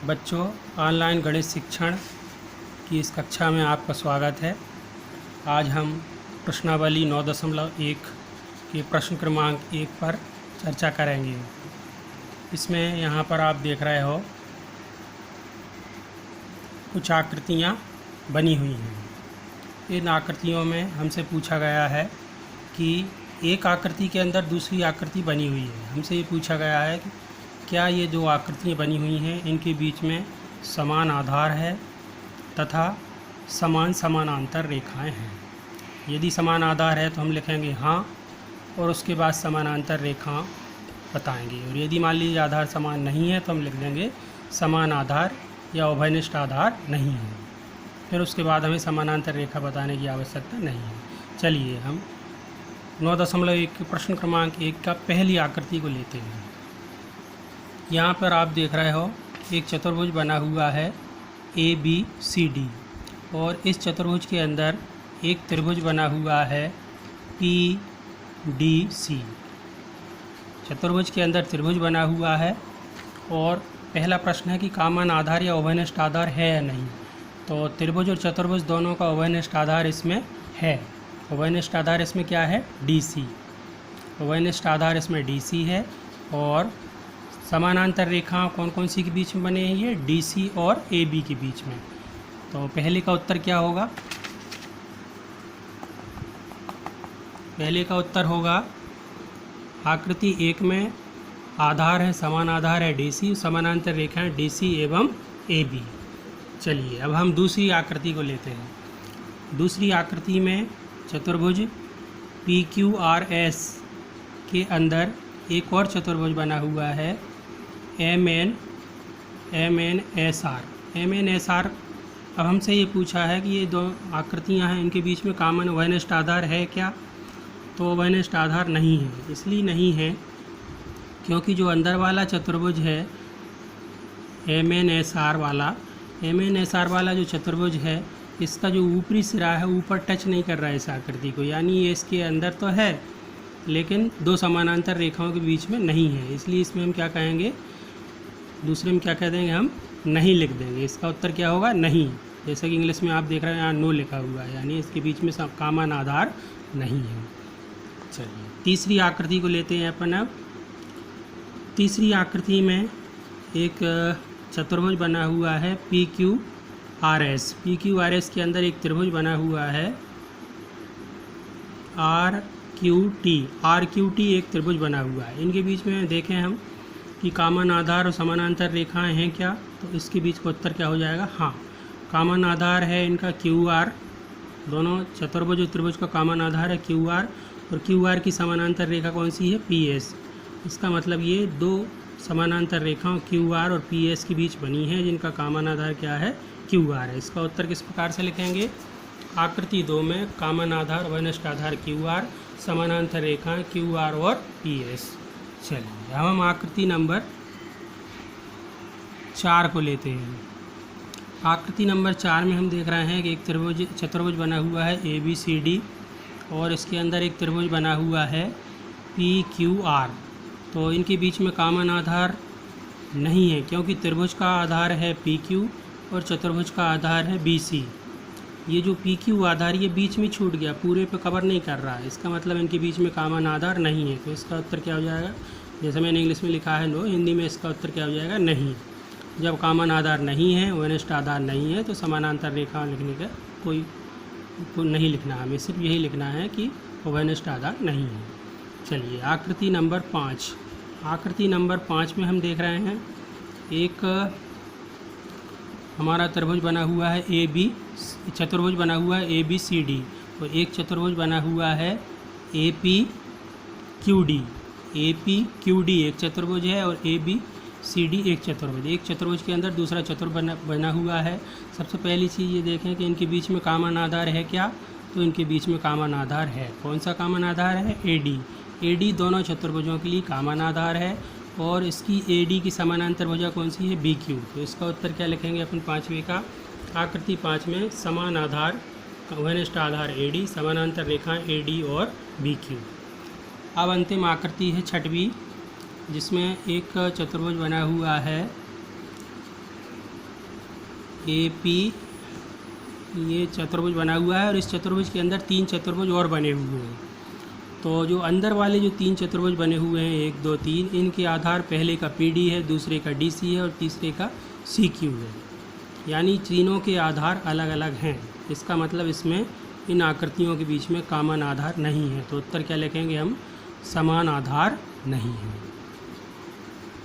बच्चों, ऑनलाइन गणित शिक्षण की इस कक्षा में आपका स्वागत है। आज हम प्रश्नावली 9.1 के प्रश्न क्रमांक 1 पर चर्चा करेंगे। इसमें यहाँ पर आप देख रहे हो कुछ आकृतियाँ बनी हुई हैं। इन आकृतियों में हमसे पूछा गया है कि एक आकृति के अंदर दूसरी आकृति बनी हुई है। हमसे ये पूछा गया है कि क्या ये जो आकृतियाँ बनी हुई हैं इनके बीच में समान आधार है तथा समान समानांतर रेखाएं हैं। यदि समान आधार है तो हम लिखेंगे हाँ और उसके बाद समानांतर रेखा बताएंगे, और यदि मान लीजिए आधार समान नहीं है तो हम लिख देंगे समान आधार या उभयनिष्ठ आधार नहीं है। फिर उसके बाद हमें समानांतर रेखा बताने की आवश्यकता नहीं है। चलिए हम 9.1 प्रश्न क्रमांक 1 का पहली आकृति को लेते हैं। यहाँ पर आप देख रहे हो एक चतुर्भुज बना हुआ है ABCD, और इस चतुर्भुज के अंदर एक त्रिभुज बना हुआ है PDC। चतुर्भुज के अंदर त्रिभुज बना हुआ है और पहला प्रश्न है कि समान आधार या उभयनिष्ठ आधार है या नहीं। तो त्रिभुज और चतुर्भुज दोनों का उभयनिष्ठ आधार इसमें है। उभयनिष्ठ आधार इसमें क्या है? DC। उभयनिष्ठ आधार इसमें DC है। और समानांतर रेखा कौन कौन सी के बीच में बने हैं? ये DC और AB के बीच में। तो पहले का उत्तर क्या होगा? पहले का उत्तर होगा आकृति 1 में आधार है, समान आधार है DC, समानांतर रेखाएं DC एवं AB। चलिए अब हम दूसरी आकृति को लेते हैं। दूसरी आकृति में चतुर्भुज PQRS के अंदर एक और चतुर्भुज बना हुआ है MNSR। अब हमसे ये पूछा है कि ये दो आकृतियां हैं, इनके बीच में कॉमन उभयनिष्ठ आधार है क्या? तो उभयनिष्ठ आधार नहीं है। इसलिए नहीं है क्योंकि जो अंदर वाला चतुर्भुज है MNSR वाला जो चतुर्भुज है, इसका जो ऊपरी सिरा है ऊपर टच नहीं कर रहा है इस आकृति को, यानी ये इसके अंदर तो है लेकिन दो समानांतर रेखाओं के बीच में नहीं है। इसलिए इसमें हम क्या कहेंगे? दूसरे में क्या कह देंगे? हम नहीं लिख देंगे। इसका उत्तर क्या होगा? नहीं। जैसे कि इंग्लिश में आप देख रहे हैं यहाँ नो लिखा हुआ है, यानी इसके बीच में कॉमन आधार नहीं है। चलिए तीसरी आकृति को लेते हैं अपन। अब तीसरी आकृति में एक चतुर्भुज बना हुआ है PQRS के अंदर एक त्रिभुज बना हुआ है RQT एक त्रिभुज बना हुआ है। इनके बीच में देखें हम कि कॉमन आधार और समानांतर रेखाएं हैं क्या? तो इसके बीच का उत्तर क्या हो जाएगा? हाँ, कॉमन आधार है इनका QR। दोनों चतुर्भुज और त्रिभुज का कॉमन आधार है QR, और QR की समानांतर रेखा कौन सी है? PS। इसका मतलब ये दो समानांतर रेखाओं QR और PS के बीच बनी है जिनका कॉमन आधार क्या है? QR है। इसका उत्तर किस प्रकार से लिखेंगे? आकृति 2 में कॉमन आधार उभयनिष्ठ आधार QR, समानांतर रेखाएं QR और PS। चलिए अब हम आकृति नंबर 4 को लेते हैं। आकृति नंबर 4 में हम देख रहे हैं कि एक चतुर्भुज बना हुआ है ABCD, और इसके अंदर एक त्रिभुज बना हुआ है PQR। तो इनके बीच में कॉमन आधार नहीं है क्योंकि त्रिभुज का आधार है PQ और चतुर्भुज का आधार है BC। ये जो PQ आधार ये बीच में छूट गया, पूरे पे कवर नहीं कर रहा है। इसका मतलब इनके बीच में कॉमन आधार नहीं है। तो इसका उत्तर क्या हो जाएगा? जैसे मैंने इंग्लिश में लिखा है नो, हिंदी में इसका उत्तर क्या हो जाएगा? नहीं। जब कॉमन आधार नहीं है, उभयनिष्ठ आधार नहीं है, तो समानांतर रेखा लिखने का कोई नहीं लिखना, हमें सिर्फ यही लिखना है कि उभयनिष्ठ आधार नहीं है। चलिए आकृति नंबर 5। आकृति नंबर 5 में हम देख रहे हैं एक हमारा त्रिभुज बना हुआ है चतुर्भुज बना हुआ है ABCD, और एक चतुर्भुज बना हुआ है APQD एक चतुर्भुज है और ABCD एक चतुर्भुज। एक चतुर्भुज के अंदर दूसरा चतुर्भुज बना हुआ है। सबसे पहली चीज़ ये देखें कि इनके बीच में कॉमन आधार है क्या? तो इनके बीच में कॉमन आधार है। कौन सा कॉमन आधार है? AD दोनों चतुर्भुजों के लिए कॉमन आधार है, और इसकी AD की समानांतर भुजा कौन सी है? BQ। तो इसका उत्तर क्या लिखेंगे अपन 5वें का? आकृति 5 में समान आधार उभयनिष्ठ आधार AD, समानांतर रेखाएं AD और BQ। अब अंतिम आकृति है 6वीं, जिसमें एक चतुर्भुज बना हुआ है ए पी ये चतुर्भुज बना हुआ है और इस चतुर्भुज के अंदर 3 चतुर्भुज और बने हुए हैं। तो जो अंदर वाले जो 3 चतुर्भुज बने हुए हैं 1 2 3, इनके आधार पहले का पी डी है, दूसरे का डी सी है और तीसरे का सी क्यू है। यानी तीनों के आधार अलग अलग हैं। इसका मतलब इसमें इन आकृतियों के बीच में कॉमन आधार नहीं है। तो उत्तर क्या लिखेंगे हम? समान आधार नहीं है।